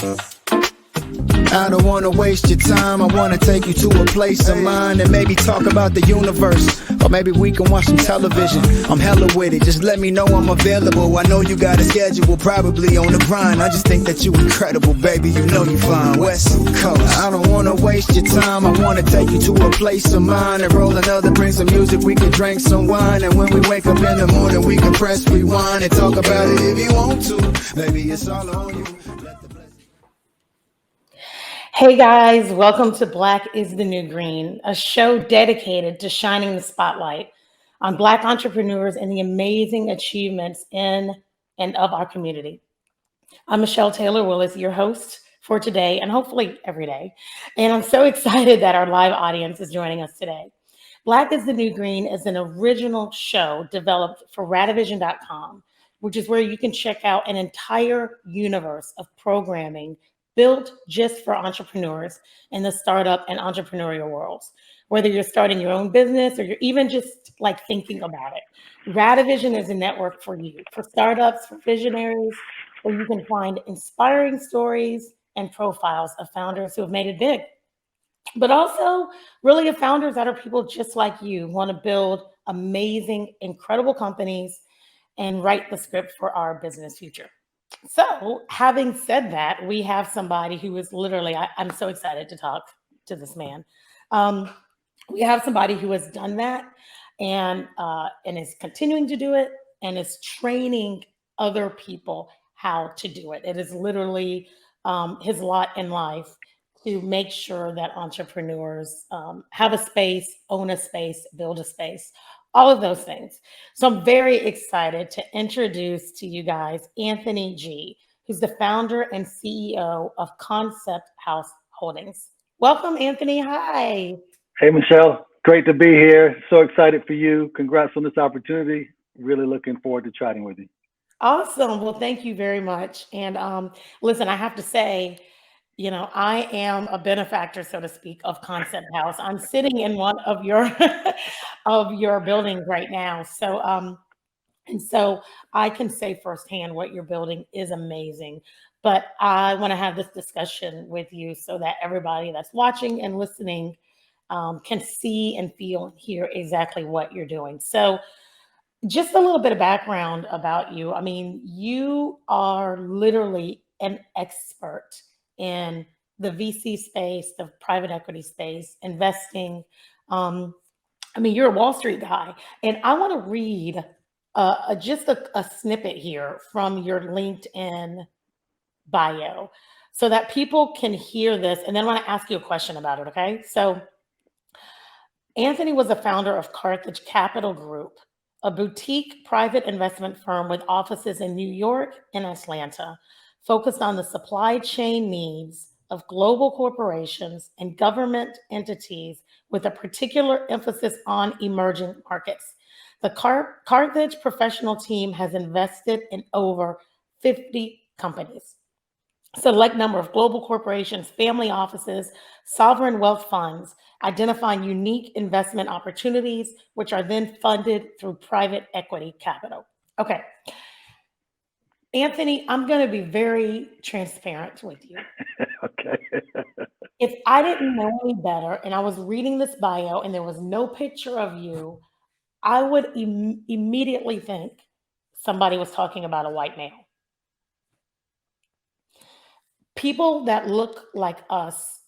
I don't wanna waste your time. I wanna take you to a place of mine and maybe talk about the universe. Or maybe we can watch some television. I'm hella with it, just let me know I'm available. I know you got a schedule, probably on the grind. I just think that you incredible, baby, you know you fine. West Coast. I don't wanna waste your time. I wanna take you to a place of mine and roll another, bring some music, we can drink some wine. And when we wake up in the morning, we can press rewind and talk about it if you want to. Maybe it's all on you. Hey guys, welcome to Black is the New Green, a show dedicated to shining the spotlight on Black entrepreneurs and the amazing achievements in and of our community. I'm Michelle Taylor Willis, your host for today and hopefully every day. And I'm so excited that our live audience is joining us today. Black is the New Green is an original show developed for Radivision.com, which is where you can check out an entire universe of programming built just for entrepreneurs in the startup and entrepreneurial worlds. Whether you're starting your own business or you're even just like thinking about it, Radivision is a network for you, for startups, for visionaries, where you can find inspiring stories and profiles of founders who have made it big. But also really of founders that are people just like you, want to build amazing, incredible companies and write the script for our business future. So, having said that, we have somebody who is literally, I'm so excited to talk to this man. We have somebody who has done that and is continuing to do it and is training other people how to do it. It is literally his lot in life to make sure that entrepreneurs have a space, own a space, build a space, all of those things. So I'm very excited to introduce to you guys Anthony G, who's the founder and CEO of Koncept House Holdings. Welcome, Anthony. Hi. Hey, Michelle. Great to be here. So excited for you. Congrats on this opportunity. Really looking forward to chatting with you. Awesome. Well, thank you very much. And listen, I have to say, you know, I am a benefactor, so to speak, of Koncept House. I'm sitting in one of your of your buildings right now. So I can say firsthand what you're building is amazing. But I want to have this discussion with you so that everybody that's watching and listening can see and feel and hear exactly what you're doing. So just a little bit of background about you. I mean, you are literally an expert in the VC space, the private equity space, investing. I mean, you're a Wall Street guy. And I want to read just a snippet here from your LinkedIn bio so that people can hear this. And then I want to ask you a question about it, okay? So Anthony was the founder of Carthage Capital Group, a boutique private investment firm with offices in New York and Atlanta, focused on the supply chain needs of global corporations and government entities with a particular emphasis on emerging markets. The Carthage professional team has invested in over 50 companies, select number of global corporations, family offices, sovereign wealth funds, identifying unique investment opportunities, which are then funded through private equity capital. Okay. Anthony, I'm going to be very transparent with you. Okay. If I didn't know any better and I was reading this bio and there was no picture of you, I would immediately think somebody was talking about a white male. People that look like us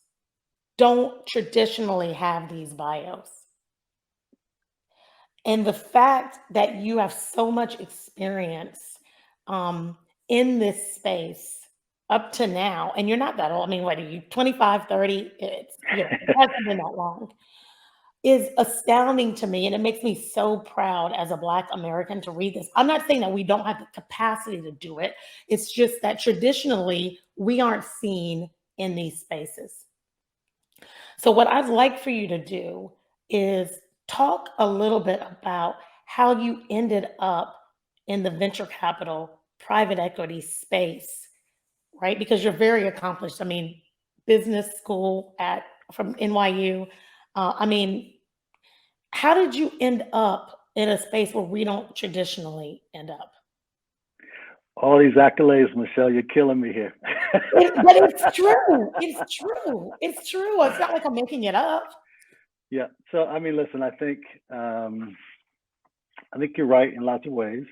don't traditionally have these bios. And the fact that you have so much experience in this space up to now, and you're not that old. I mean, what are you, 25, 30? It hasn't been that long, is astounding to me. And it makes me so proud as a Black American to read this. I'm not saying that we don't have the capacity to do it. It's just that traditionally we aren't seen in these spaces. So what I'd like for you to do is talk a little bit about how you ended up in the venture capital private equity space, right? Because you're very accomplished. I mean, business school from NYU. I mean, how did you end up in a space where we don't traditionally end up? All these accolades, Michelle, you're killing me here. But it's true. It's true. It's true. It's not like I'm making it up. Yeah. So I mean, listen, I think you're right in lots of ways.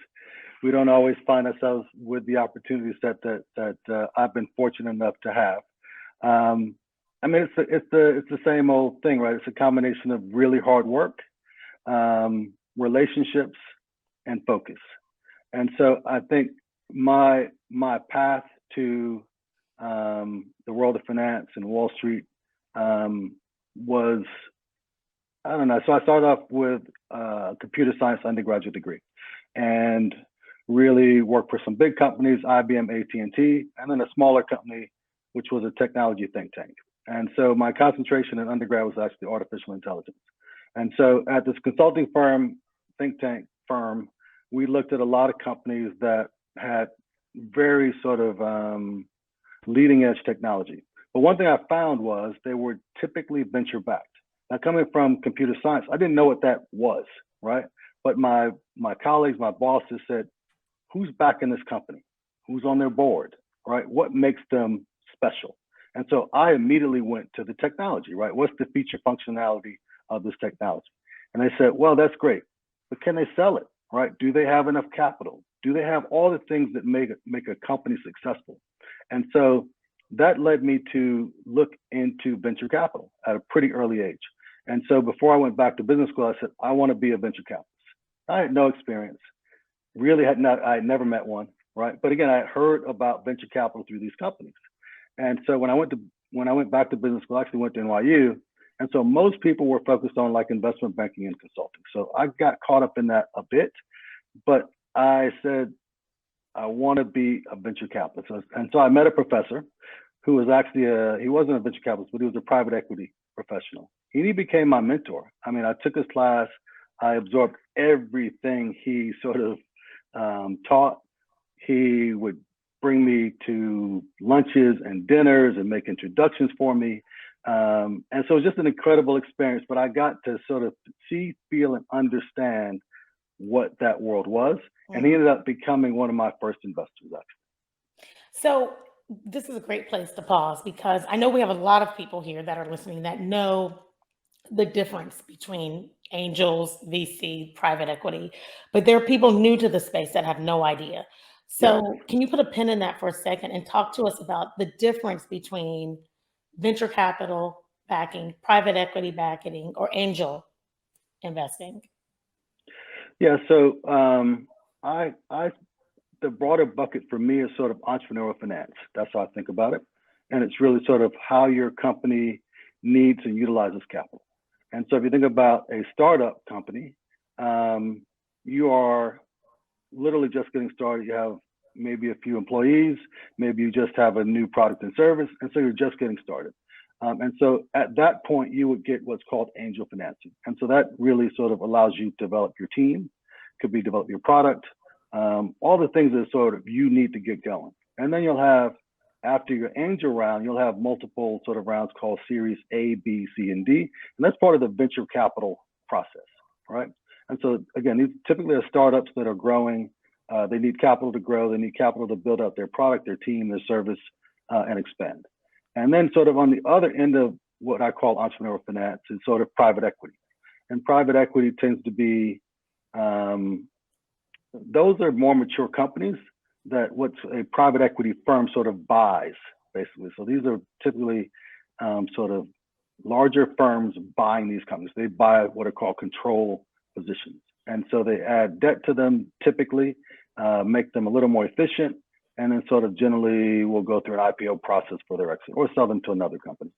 We don't always find ourselves with the opportunities that I've been fortunate enough to have. Um, I mean, it's the same old thing, right? It's a combination of really hard work, relationships, and focus. And so I think my path to the world of finance and Wall Street was, I don't know. So I started off with a computer science undergraduate degree, and really worked for some big companies, IBM, AT&T, and then a smaller company, which was a technology think tank. And so my concentration in undergrad was actually artificial intelligence. And so at this consulting firm, think tank firm, we looked at a lot of companies that had very sort of leading edge technology. But one thing I found was they were typically venture backed. Now, coming from computer science, I didn't know what that was, right? But my colleagues, my bosses said, who's backing this company? Who's on their board, right? What makes them special? And so I immediately went to the technology, right? What's the feature functionality of this technology? And they said, well, that's great, but can they sell it, right? Do they have enough capital? Do they have all the things that make a company successful? And so that led me to look into venture capital at a pretty early age. And so before I went back to business school, I said, I want to be a venture capitalist. I had no experience, really I had never met one, right? But again, I had heard about venture capital through these companies. And so when I went back to business school, I actually went to NYU. And so most people were focused on like investment banking and consulting. So I got caught up in that a bit, but I said, I want to be a venture capitalist. And so I met a professor who was actually he wasn't a venture capitalist, but he was a private equity professional. He became my mentor. I mean, I took his class, I absorbed everything he sort of taught. He would bring me to lunches and dinners and make introductions for me. And so it was just an incredible experience, but I got to sort of see, feel, and understand what that world was. And he ended up becoming one of my first investors, actually. So this is a great place to pause because I know we have a lot of people here that are listening that know the difference between angels, VC, private equity, but there are people new to the space that have no idea. So can you put a pin in that for a second and talk to us about the difference between venture capital backing, private equity backing, or angel investing? Yeah, so the broader bucket for me is sort of entrepreneurial finance. That's how I think about it. And it's really sort of how your company needs and utilizes capital. And so if you think about a startup company, you are literally just getting started. You have maybe a few employees, maybe you just have a new product and service, and so you're just getting started. And so at that point, you would get what's called angel financing. And so that really sort of allows you to develop your team, could be develop your product, all the things that sort of you need to get going. And then you'll have, after your angel round, you'll have multiple sort of rounds called Series A, B, C, and D. And that's part of the venture capital process, right? And so again, these typically are startups that are growing. They need capital to grow. They need capital to build out their product, their team, their service, and expand. And then sort of on the other end of what I call entrepreneurial finance is sort of private equity. And private equity tends to be, those are more mature companies that what's a private equity firm sort of buys, basically. So these are typically sort of larger firms buying these companies. They buy what are called control positions. And so they add debt to them, typically, make them a little more efficient, and then sort of generally will go through an IPO process for their exit or sell them to another company.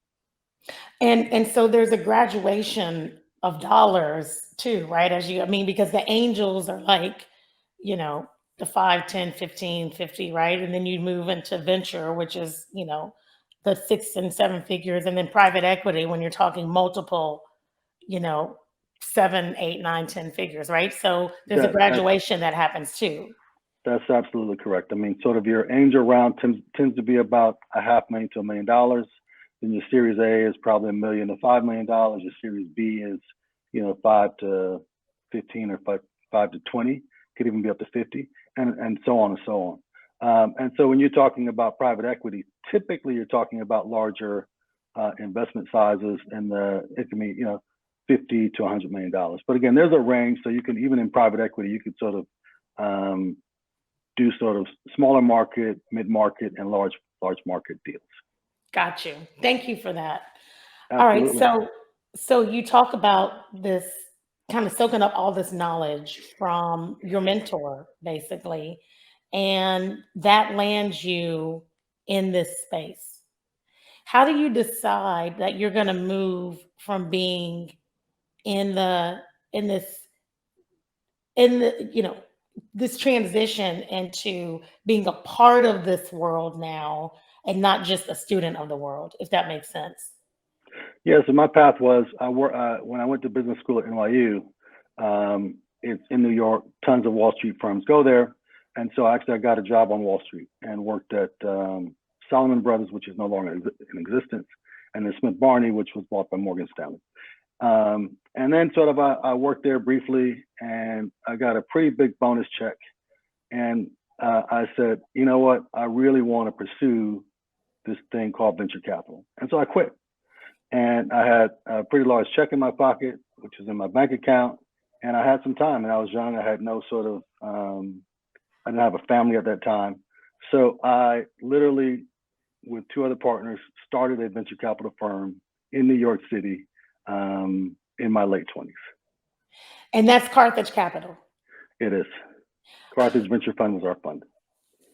And so there's a graduation of dollars too, right? Because the angels are like, the 5, 10, 15, 50, right? And then you move into venture, which is, the 6 and 7 figures, and then private equity when you're talking multiple, 7, 8, 9, 10 figures, right? So there's a graduation that happens too. That's absolutely correct. I mean, sort of your angel round tends to be about $500,000 to $1 million. Then your Series A is probably $1 million to $5 million. Your Series B is, 5 to 15 or 5 to 20. Could even be up to 50, and so on and so And so when you're talking about private equity, typically you're talking about larger investment sizes, and it can be, 50 to $100 million. But again, there's a range, so you can, even in private equity, you could sort of do sort of smaller market, mid market, and large market deals. Got you. Thank you for that. Absolutely. All right. So you talk about this kind of soaking up all this knowledge from your mentor, basically, and that lands you in this space. How do you decide that you're going to move from being in the in this in the this transition into being a part of this world now and not just a student of the world, if that makes sense? Yeah, so my path was when I went to business school at NYU. It's in New York. Tons of Wall Street firms go there, and so actually I got a job on Wall Street and worked at Salomon Brothers, which is no longer in existence, and then Smith Barney, which was bought by Morgan Stanley. And then sort of I worked there briefly, and I got a pretty big bonus check, and I said, you know what, I really want to pursue this thing called venture capital, and so I quit. And I had a pretty large check in my pocket, which was in my bank account, and I had some time, and I was young. I had no sort of, I didn't have a family at that time. So I literally, with two other partners, started a venture capital firm in New York City in my late 20s. And that's Carthage Capital. It is. Carthage Venture Fund was our fund.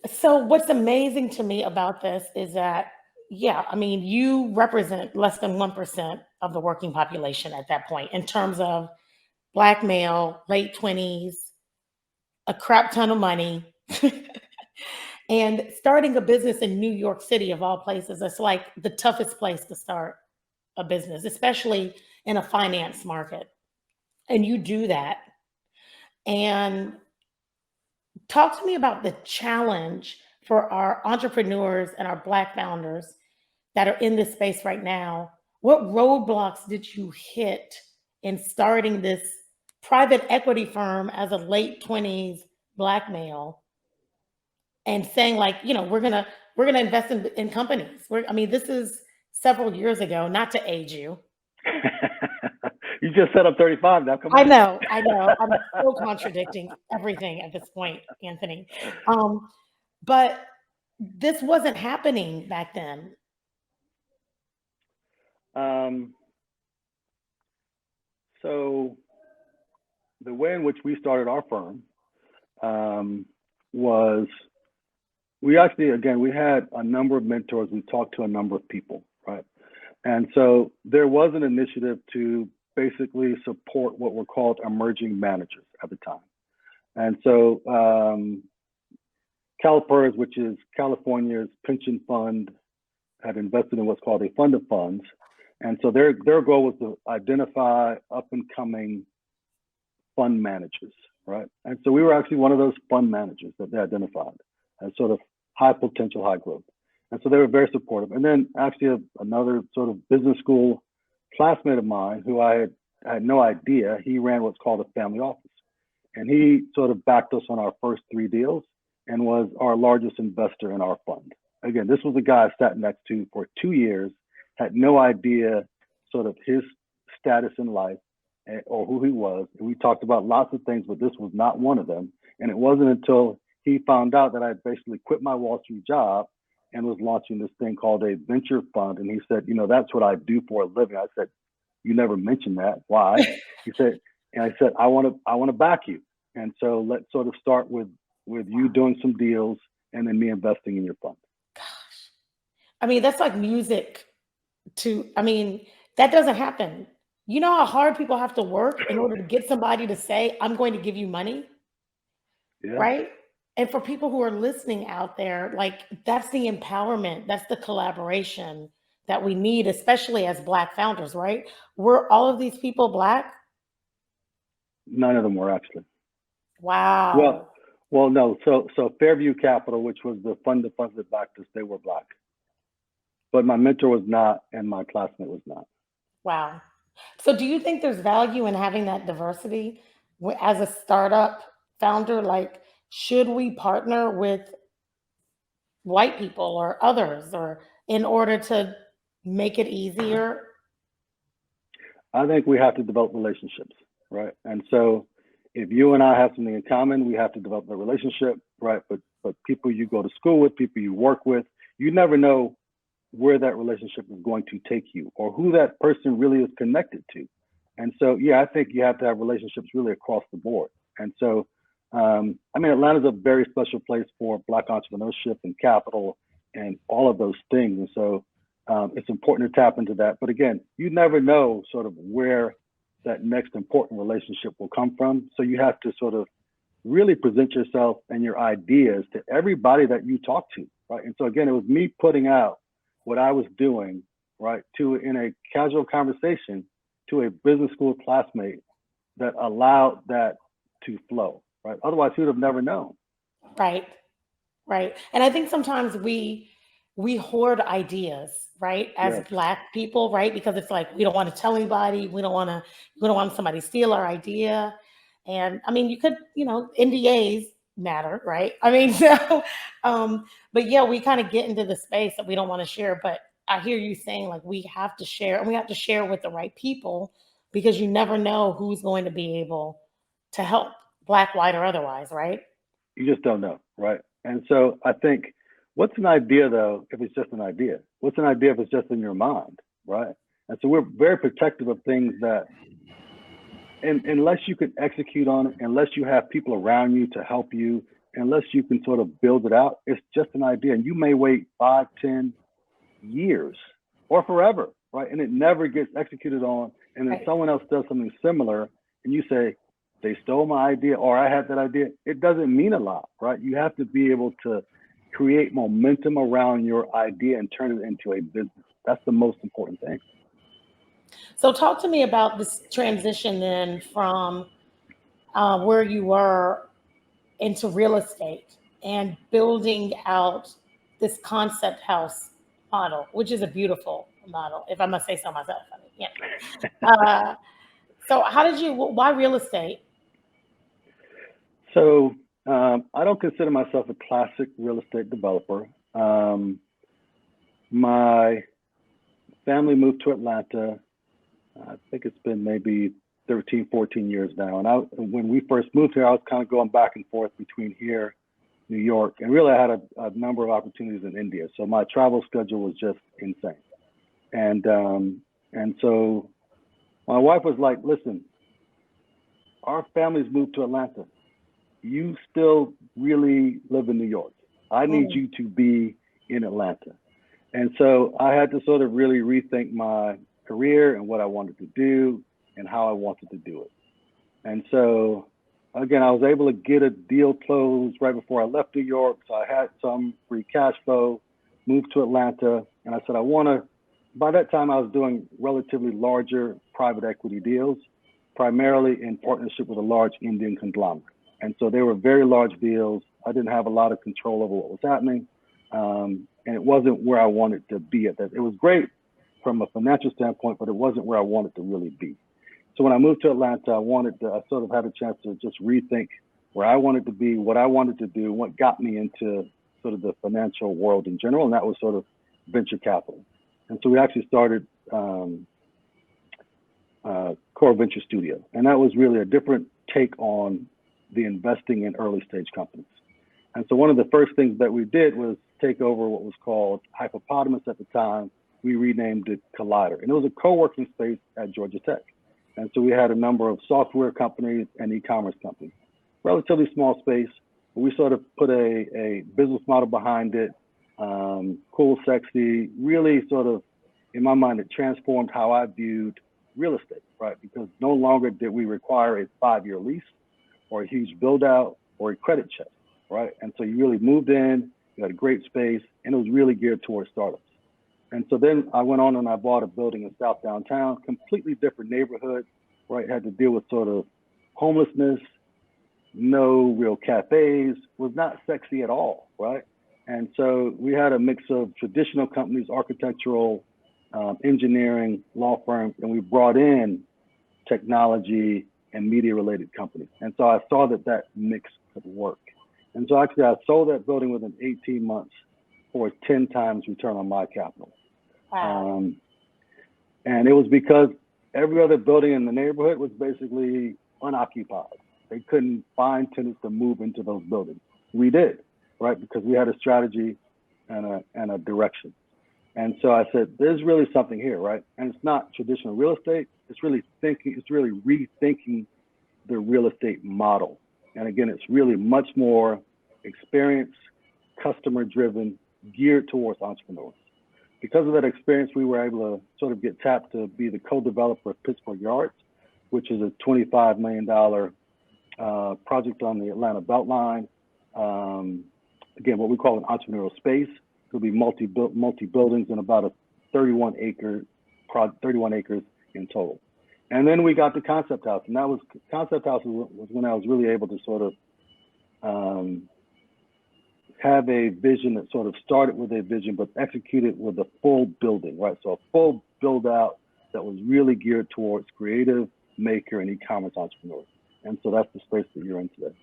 So what's amazing to me about this is that, yeah, I mean, you represent less than 1% of the working population at that point in terms of Black male, late 20s, a crap ton of money. And starting a business in New York City, of all places, it's like the toughest place to start a business, especially in a finance market. And you do that. And talk to me about the challenge for our entrepreneurs and our Black founders that are in this space right now. What roadblocks did you hit in starting this private equity firm as a late 20s Black male and saying, like, we're gonna invest in companies? This is several years ago, not to age you. You just said I'm 35 now. Come on. I know. I'm still contradicting everything at this point, Anthony. But this wasn't happening back then. So the way in which we started our firm was we actually, again, we had a number of mentors. We talked to a number of people, right? And so there was an initiative to basically support what were called emerging managers at the time. And so CalPERS, which is California's pension fund, had invested in what's called a fund of funds. And so their goal was to identify up and coming fund managers, right? And so we were actually one of those fund managers that they identified as sort of high potential, high growth. And so they were very supportive. And then actually another sort of business school classmate of mine who I had no idea, he ran what's called a family office. And he sort of backed us on our first 3 deals and was our largest investor in our fund. Again, this was a guy I sat next to for 2 years, had no idea sort of his status in life or who he was. And we talked about lots of things, but this was not one of them. And it wasn't until he found out that I had basically quit my Wall Street job and was launching this thing called a venture fund. And he said, that's what I do for a living. I said, you never mentioned that. Why? He said, and I said, I want to back you. And so let's sort of start with you doing some deals and then me investing in your fund. Gosh. That's like music that doesn't happen. You know how hard people have to work in order to get somebody to say, I'm going to give you money? Yeah. Right? And for people who are listening out there, like, that's the empowerment, that's the collaboration that we need, especially as Black founders, right? Were all of these people Black? None of them were, actually. Wow. Well, no. So Fairview Capital, which was the fund of funds that backed us, they were Black. But my mentor was not, and my classmate was not. Wow. So do you think there's value in having that diversity as a startup founder? Like, should we partner with white people or others, or in order to make it easier? I think we have to develop relationships, right? And so if you and I have something in common, we have to develop a relationship, right? But people you go to school with, people you work with, you never know where that relationship is going to take you or who that person really is connected to. And so, yeah, I think you have to have relationships really across the board. And so, I mean, Atlanta's a very special place for Black entrepreneurship and capital and all of those things. And so it's important to tap into that. But again, you never know sort of where that next important relationship will come from. So you have to sort of really present yourself and your ideas to everybody that you talk to, right? And so again, it was me putting out what I was doing, right, to in a casual conversation to a business school classmate that allowed that to flow, right? Otherwise, he would have never known. Right, right. And I think sometimes we hoard ideas, right, as Yes, Black people, right? Because it's like we don't want to tell anybody, we don't want somebody to steal our idea. And I mean, you could, NDAs matter, right? I mean, so, but yeah, we kind of get into the space that we don't want to share. But I hear you saying like we have to share, and we have to share with the right people, because you never know who's going to be able to help, Black, white, or otherwise, right? you just don't know, right? And so I think, what's an idea though if it's just an idea? What's an idea if it's just in your mind, right? And so we're very protective of things that, and unless you can execute on it, unless you have people around you to help you, unless you can sort of build it out, it's just an idea. And you may wait 5, 10 years or forever, right? And it never gets executed on. And then Right. someone else does something similar and you say, they stole my idea or I had that idea. It doesn't mean a lot, right? You have to be able to create momentum around your idea and turn it into a business. That's the most important thing. So talk to me about this transition then from where you were into real estate and building out this concept house model, which is a beautiful model, if I must say so myself. I mean, Uh, so how did you? Why real estate? So I don't consider myself a classic real estate developer. My family moved to Atlanta. I think it's been maybe 13, 14 years now. And when we first moved here, I was kind of going back and forth between here, New York, and really I had a number of opportunities in India. So my travel schedule was just insane. And so my wife was like, listen, our family's moved to Atlanta. You still really live in New York. I need Mm, you to be in Atlanta. And so I had to sort of really rethink my career and what I wanted to do and how I wanted to do it. And so, again, I was able to get a deal closed right before I left New York. So I had some free cash flow, moved to Atlanta, and I said, by that time, I was doing relatively larger private equity deals, primarily in partnership with a large Indian conglomerate. And so they were very large deals. I didn't have a lot of control over what was happening. And it wasn't where I wanted to be at that. It was great from a financial standpoint, but it wasn't where I wanted to really be. So when I moved to Atlanta, I sort of had a chance to just rethink where I wanted to be, what I wanted to do, what got me into sort of the financial world in general, and that was sort of venture capital. And so we actually started Core Venture Studio, and that was really a different take on the investing in early stage companies. And so one of the first things that we did was take over what was called Hypopotamus at the time. We renamed it Collider, and it was a co-working space at Georgia Tech. And so we had a number of software companies and e-commerce companies, relatively small space, but we sort of put a business model behind it, cool, sexy, really sort of, in my mind, it transformed how I viewed real estate, right? Because no longer did we require a 5-year lease or a huge build out or a credit check, right? And so you really moved in, you had a great space, and it was really geared towards startups. And so then I went on and I bought a building in South Downtown, completely different neighborhood, right? Had to deal with sort of homelessness, no real cafes, was not sexy at all, right? And so we had a mix of traditional companies, architectural, engineering, law firms, and we brought in technology and media related companies. And so I saw that mix could work. And so actually I sold that building within 18 months for a 10 times return on my capital. Wow. And it was because every other building in the neighborhood was basically unoccupied. They couldn't find tenants to move into those buildings. We did, right? Because we had a strategy and a direction. And so I said, there's really something here, right? And it's not traditional real estate. It's really rethinking the real estate model. And again, it's really much more experienced, customer driven, geared towards entrepreneurs. Because of that experience, we were able to sort of get tapped to be the co-developer of Pittsburgh Yards, which is a $25 million project on the Atlanta Beltline. Again, what we call an entrepreneurial space. It'll be multi buildings and about a 31 acres in total. And then we got the Koncept House, and Koncept House was when I was really able to sort of have a vision that sort of started with a vision, but executed with a full building, right? So a full build out that was really geared towards creative, maker, and e-commerce entrepreneurs. And so that's the space that you're in today.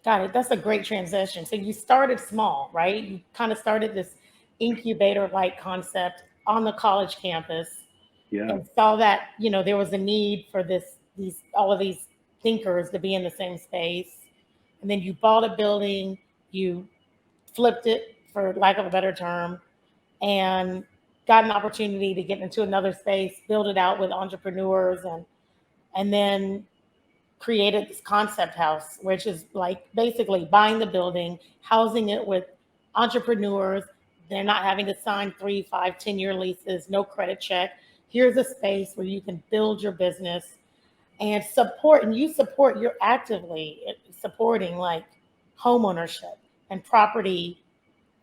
Got it. That's a great transition. So you started small, right? You kind of started this incubator-like concept on the college campus, and saw that, there was a need for all of these thinkers to be in the same space. And then you bought a building, you flipped it, for lack of a better term, and got an opportunity to get into another space, build it out with entrepreneurs, and then created this Koncept House, which is like basically buying the building, housing it with entrepreneurs. They're not having to sign 3, 5, 10-year leases, no credit check. Here's a space where you can build your business and you're actively supporting like home ownership and property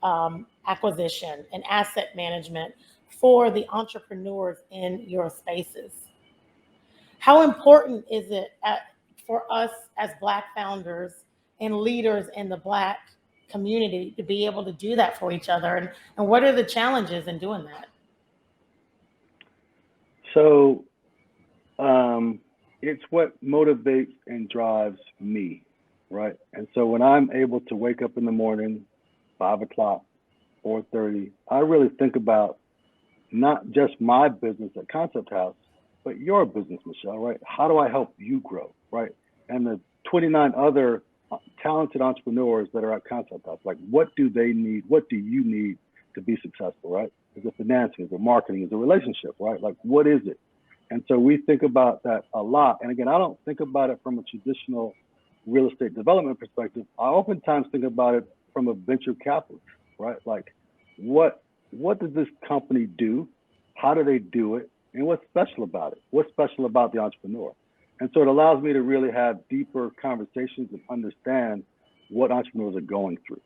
acquisition and asset management for the entrepreneurs in your spaces. How important is it for us as Black founders and leaders in the Black community to be able to do that for each other? And what are the challenges in doing that? So it's what motivates and drives me, right? And so when I'm able to wake up in the morning, 5 o'clock, 4:30, I really think about not just my business at Koncept House, but your business, Michelle, right? How do I help you grow, right? And the 29 other talented entrepreneurs that are at Koncept House, like what do they need? What do you need to be successful, right? Is it financing? Is it marketing? Is it relationship, right? Like what is it? And so we think about that a lot. And again, I don't think about it from a traditional real estate development perspective. I oftentimes think about it from a venture capitalist, right? Like what does this company do? How do they do it? And what's special about it? What's special about the entrepreneur? And so it allows me to really have deeper conversations and understand what entrepreneurs are going through.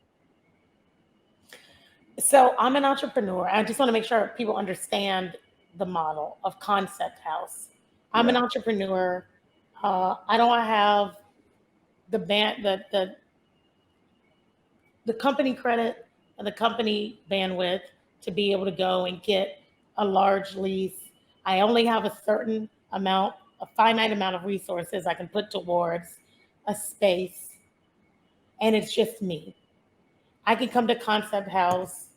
So I'm an entrepreneur. I just want to make sure people understand the model of Koncept House. I'm an entrepreneur. I don't have the company credit and the company bandwidth to be able to go and get a large lease. I only have a finite amount of resources I can put towards a space, and it's just me. I can come to Koncept House,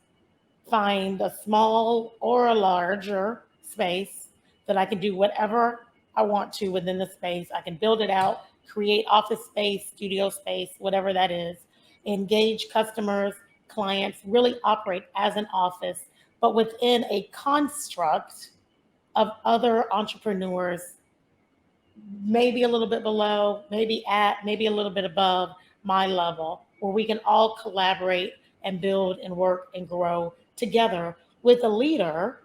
find a small or a larger space that I can do whatever I want to within the space. I can build it out, create office space, studio space, whatever that is, engage customers, clients, really operate as an office, but within a construct of other entrepreneurs, maybe a little bit below, maybe a little bit above my level, where we can all collaborate and build and work and grow together with a leader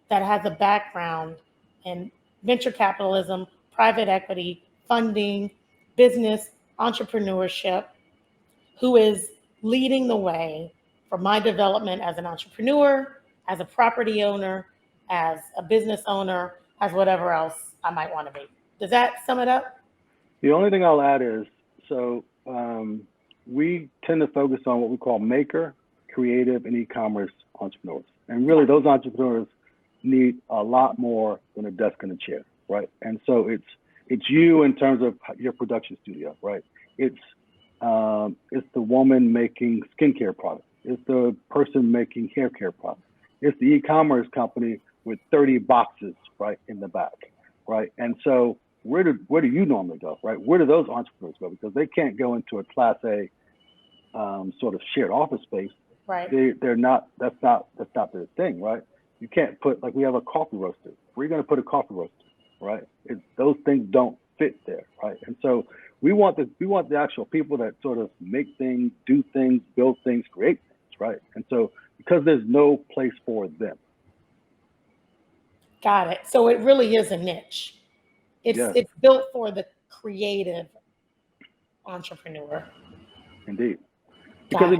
that has a background in venture capitalism, private equity, funding, business, entrepreneurship, who is leading the way for my development as an entrepreneur, as a property owner, as a business owner, as whatever else I might want to be. Does that sum it up? The only thing I'll add is, we tend to focus on what we call maker, creative, and e-commerce entrepreneurs. And really those entrepreneurs need a lot more than a desk and a chair, right? And so it's you in terms of your production studio, right? It's the woman making skincare products. It's the person making hair care products. It's the e-commerce company with 30 boxes, right, in the back, right? And so where do you normally go, right? Where do those entrepreneurs go? Because they can't go into a Class A sort of shared office space. Right. They're not. That's not their thing, right? You can't put, like, we have a coffee roaster. Where are you going to put a coffee roaster, right? Those things don't fit there, right? And so we want the actual people that sort of make things, do things, build things, create things, right? And so because there's no place for them. Got it. So it really is a niche. It's built for the creative entrepreneur. Indeed. Because if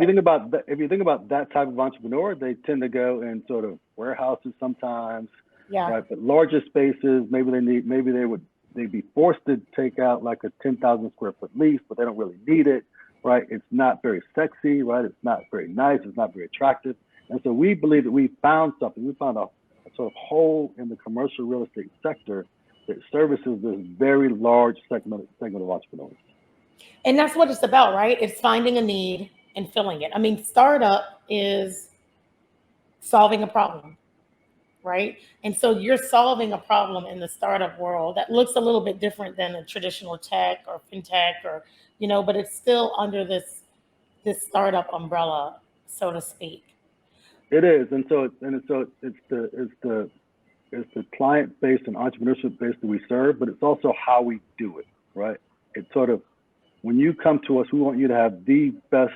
you think about that type of entrepreneur, they tend to go in sort of warehouses sometimes, right? But larger spaces, maybe they'd be forced to take out like a 10,000 square foot lease, but they don't really need it, right? It's not very sexy, right? It's not very nice. It's not very attractive. And so we believe that we found something. We found a sort of hole in the commercial real estate sector that services this very large segment of entrepreneurs. And that's what it's about, right? It's finding a need and filling it. I mean, startup is solving a problem, right? And so you're solving a problem in the startup world that looks a little bit different than a traditional tech or fintech, or, but it's still under this startup umbrella, so to speak. It is, and so it's the client base and entrepreneurship base that we serve, but it's also how we do it, right? It's sort of, when you come to us, we want you to have the best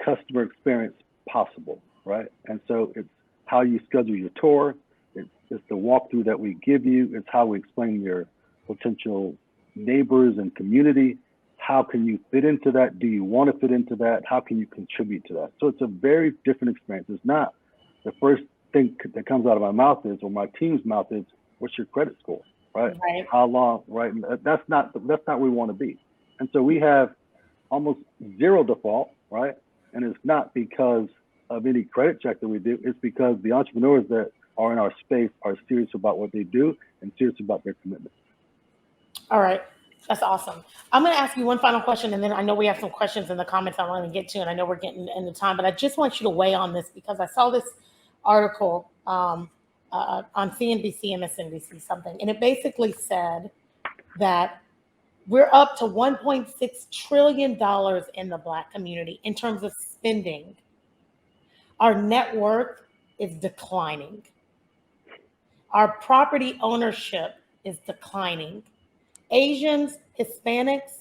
customer experience possible, right? And so it's how you schedule your tour, it's the walkthrough that we give you, it's how we explain your potential neighbors and community. How can you fit into that? Do you want to fit into that? How can you contribute to that? So it's a very different experience. It's not the first thing that comes out of my mouth is, or my team's mouth is, what's your credit score, right? How long, right? That's not where we want to be. And so we have almost zero default, right? And it's not because of any credit check that we do. It's because the entrepreneurs that are in our space are serious about what they do and serious about their commitment. All right. That's awesome. I'm going to ask you one final question, and then I know we have some questions in the comments I want to get to, and I know we're getting into time, but I just want you to weigh on this because I saw this article on CNBC, MSNBC, something, and it basically said that we're up to $1.6 trillion in the Black community in terms of spending. Our net worth is declining. Our property ownership is declining. Asians, Hispanics,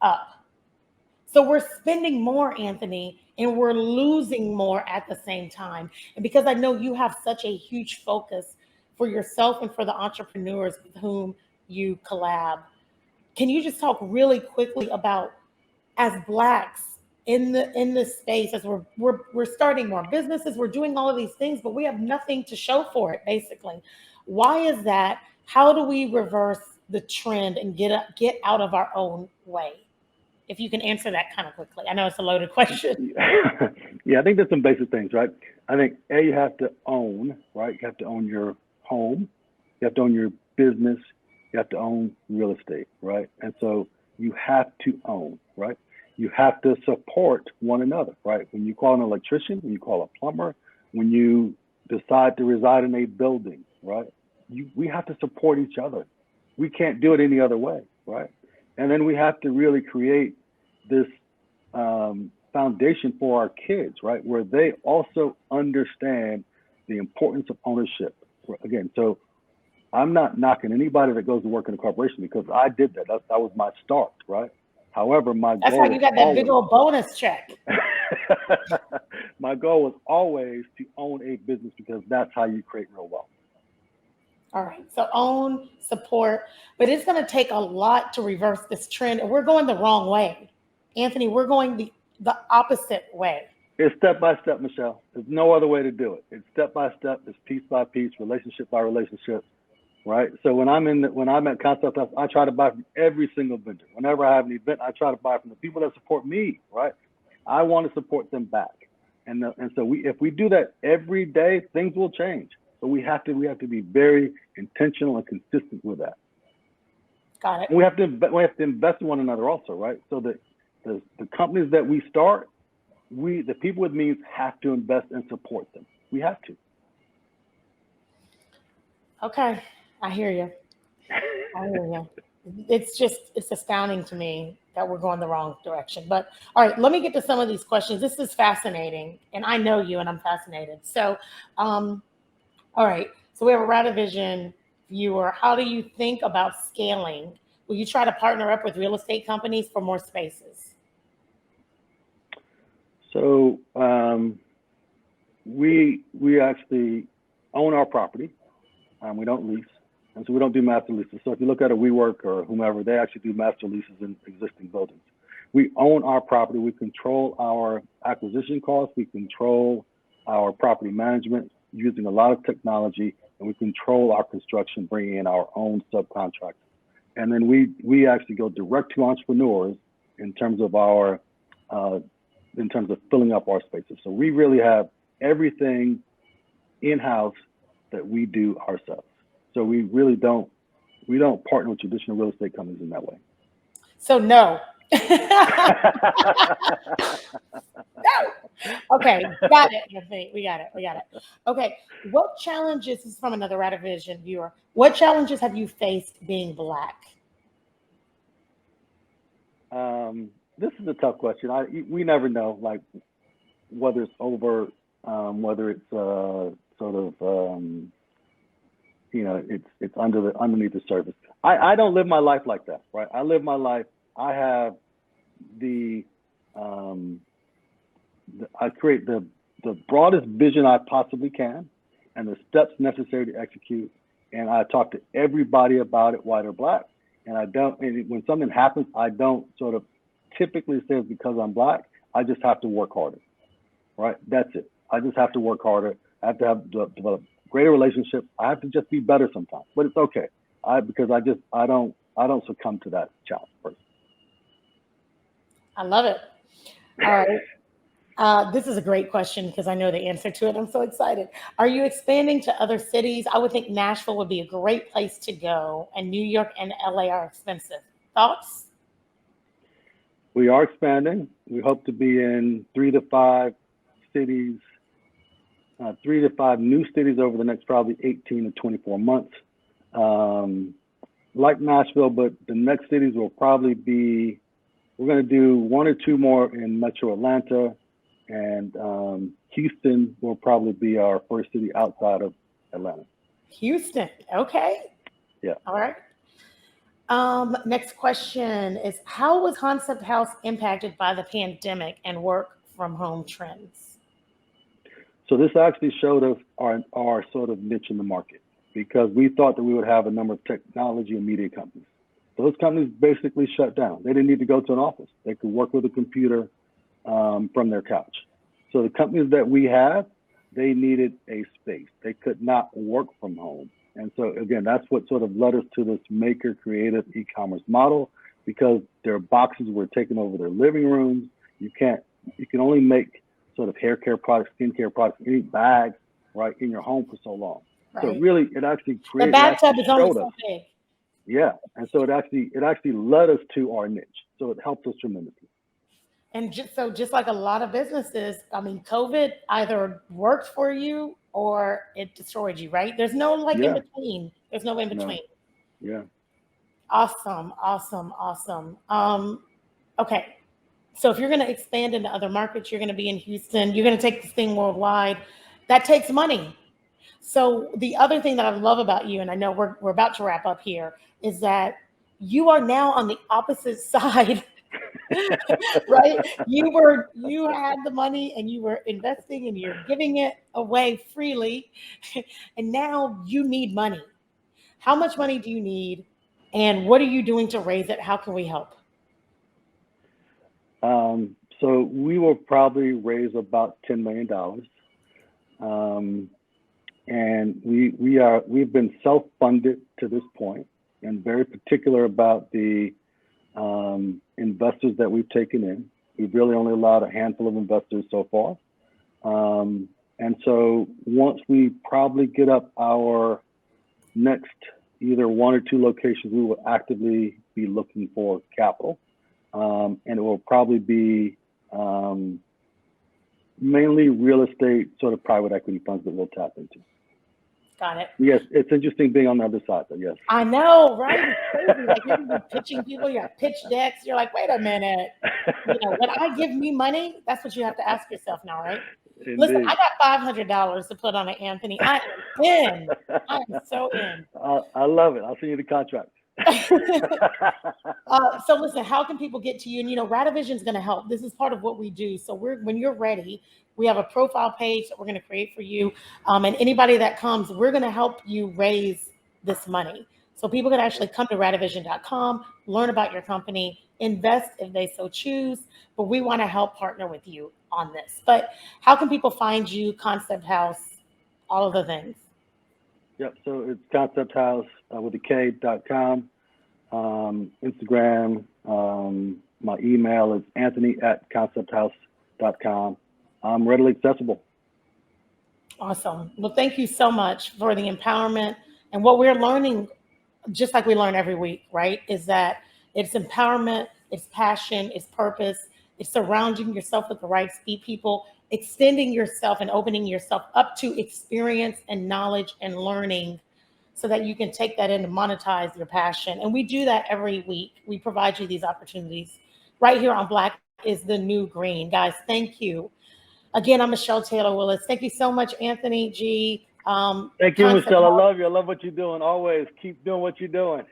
up. So we're spending more, Anthony, and we're losing more at the same time. And because I know you have such a huge focus for yourself and for the entrepreneurs with whom you collab, can you just talk really quickly about, as Blacks in this space, as we're starting more businesses, we're doing all of these things, but we have nothing to show for it, basically. Why is that? How do we reverse the trend and get out of our own way? If you can answer that kind of quickly. I know it's a loaded question. Yeah, I think there's some basic things, right? I think, you have to own, right? You have to own your home. You have to own your business. You have to own real estate, right? And so you have to own, right? You have to support one another, right? When you call an electrician, when you call a plumber, when you decide to reside in a building, right? We have to support each other. We can't do it any other way, right? And then we have to really create this foundation for our kids, right? Where they also understand the importance of ownership. Again, so I'm not knocking anybody that goes to work in a corporation because I did that. That was my start, right? However, that's how you got that big old bonus check. My goal was always to own a business because that's how you create real wealth. All right, so own, support, but it's going to take a lot to reverse this trend. And we're going the wrong way. Anthony, we're going the opposite way. It's step by step, Michelle. There's no other way to do it. It's step by step. It's piece by piece, relationship by relationship, right? So when I'm at Koncept House, I try to buy from every single vendor. Whenever I have an event, I try to buy from the people that support me, right? I want to support them back, and so if we do that every day, things will change. But we have to be very intentional and consistent with that. Got it. And we have to invest in one another also, right? So that the companies that we start, the people with means have to invest and support them. We have to. Okay, I hear you. I hear you. It's astounding to me that we're going the wrong direction. But all right, let me get to some of these questions. This is fascinating, and I know you, and I'm fascinated. So, all right. So we have a Radivision viewer. How do you think about scaling? Will you try to partner up with real estate companies for more spaces? So we actually own our property. We don't lease, and so we don't do master leases. So if you look at a WeWork or whomever, they actually do master leases in existing buildings. We own our property. We control our acquisition costs. We control our property management using a lot of technology, and we control our construction, bringing in our own subcontractors. And then we actually go direct to entrepreneurs in terms of our in terms of filling up our spaces. So we really have everything in-house that we do ourselves. So we really don't partner with traditional real estate companies in that way. So no. No. Okay, got it. We got it. Okay, what challenges, this is from another Radivision viewer, what challenges have you faced being Black? This is a tough question. We never know, like, whether it's over, whether it's sort of, it's underneath the surface. I don't live my life like that, right? I live my life. I have I create the broadest vision I possibly can, and the steps necessary to execute. And I talk to everybody about it, white or Black. And when something happens, I don't sort of typically say it's because I'm Black. I just have to work harder, right? That's it. I just have to work harder. I have to develop greater relationships. I have to just be better sometimes, but it's okay. Because I don't succumb to that challenge first. I love it. All right. This is a great question because I know the answer to it. I'm so excited. Are you expanding to other cities? I would think Nashville would be a great place to go, and New York and LA are expensive. Thoughts? We are expanding. We hope to be in 3 to 5 cities, 3 to 5 new cities over the next probably 18 to 24 months. Like Nashville, but the next cities will probably be, we're going to do 1 or 2 more in Metro Atlanta, and Houston will probably be our first city outside of Atlanta. Houston, okay. Yeah. All right. Next question is, how was Koncept House impacted by the pandemic and work from home trends? So this actually showed us our sort of niche in the market, because we thought that we would have a number of technology and media companies. Those companies basically shut down. They didn't need to go to an office. They could work with a computer from their couch. So the companies that we have, they needed a space. They could not work from home. And so again, that's what sort of led us to this maker creative e-commerce model, because their boxes were taking over their living rooms. You can only make sort of hair care products, skincare products, any bags, right, in your home for so long. Right. So really, it actually created. The bathtub is only so big. Yeah, and so it actually led us to our niche. So it helped us tremendously. And just like a lot of businesses, I mean, COVID either worked for you or it destroyed you, right? There's no in between. There's no in between. No. Yeah. Awesome. Okay. So if you're going to expand into other markets, you're going to be in Houston, you're going to take this thing worldwide. That takes money. So the other thing that I love about you, and I know we're about to wrap up here, is that you are now on the opposite side. Right? You had the money and you were investing and you're giving it away freely. And now you need money. How much money do you need? And what are you doing to raise it? How can we help? So we will probably raise about $10 million. And we've been self-funded to this point, and very particular about the investors that we've taken in. We've really only allowed a handful of investors so far. And so once we probably get up our next either 1 or 2 locations, we will actively be looking for capital. And it will probably be mainly real estate, sort of private equity funds that we'll tap into. Got it. Yes, it's interesting being on the other side, but yes. I know, right? It's crazy. Like you're gonna be pitching people, you got pitch decks. You're like, wait a minute. When I give me money, that's what you have to ask yourself now, right? Indeed. Listen, I got $500 to put on it, Anthony. I am in. I am so in. I love it. I'll send you the contract. So listen, how can people get to you? And Radavision is going to help. This is part of what we do. So when you're ready, we have a profile page that we're going to create for you. And anybody that comes, we're going to help you raise this money. So people can actually come to radavision.com, learn about your company, invest if they so choose. But we want to help partner with you on this. But how can people find you, Koncept House, all of the things? Yep. So it's Koncept House with a K.com. Instagram. My email is anthony@concepthouse.com. I'm readily accessible. Awesome. Well, thank you so much for the empowerment. And what we're learning, just like we learn every week, right, is that it's empowerment, it's passion, it's purpose, it's surrounding yourself with the right people, extending yourself and opening yourself up to experience and knowledge and learning so that you can take that in and monetize your passion. And we do that every week. We provide you these opportunities right here on Black is the New Green. Guys, thank you. Again, I'm Michelle Taylor Willis. Thank you so much, Anthony G. Thank you, Michelle. I love you. I love what you're doing. Always keep doing what you're doing.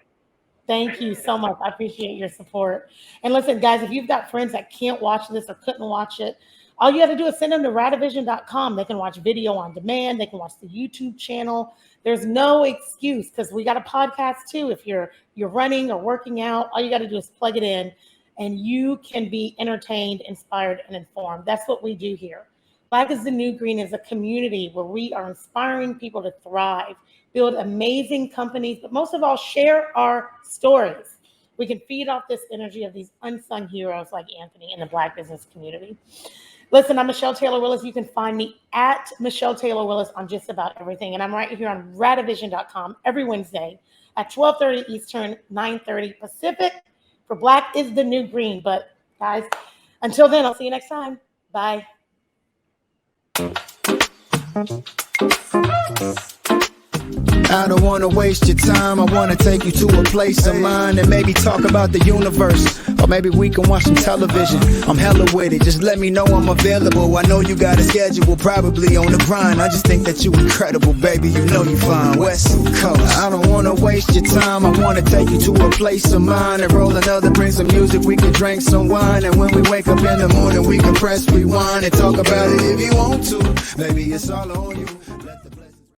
Thank you so much. I appreciate your support. And listen, guys, if you've got friends that can't watch this or couldn't watch it, all you have to do is send them to radavision.com. They can watch video on demand. They can watch the YouTube channel. There's no excuse because we got a podcast too. If you're running or working out, all you got to do is plug it in and you can be entertained, inspired, and informed. That's what we do here. Black is the New Green is a community where we are inspiring people to thrive, build amazing companies, but most of all, share our stories. We can feed off this energy of these unsung heroes like Anthony in the Black business community. Listen, I'm Michelle Taylor Willis. You can find me at Michelle Taylor Willis on just about everything. And I'm right here on radavision.com every Wednesday at 12:30 Eastern, 9:30 Pacific for Black is the New Green. But guys, until then, I'll see you next time. Bye. I don't wanna waste your time. I wanna take you to a place of mine and maybe talk about the universe. Or maybe we can watch some television. I'm hella with it. Just let me know I'm available. I know you got a schedule, probably on the grind. I just think that you incredible, baby. You know you fine. West Coast. I don't wanna waste your time. I wanna take you to a place of mine and roll another, bring some music. We can drink some wine. And when we wake up in the morning, we can press rewind and talk about it if you want to. Baby, it's all on you.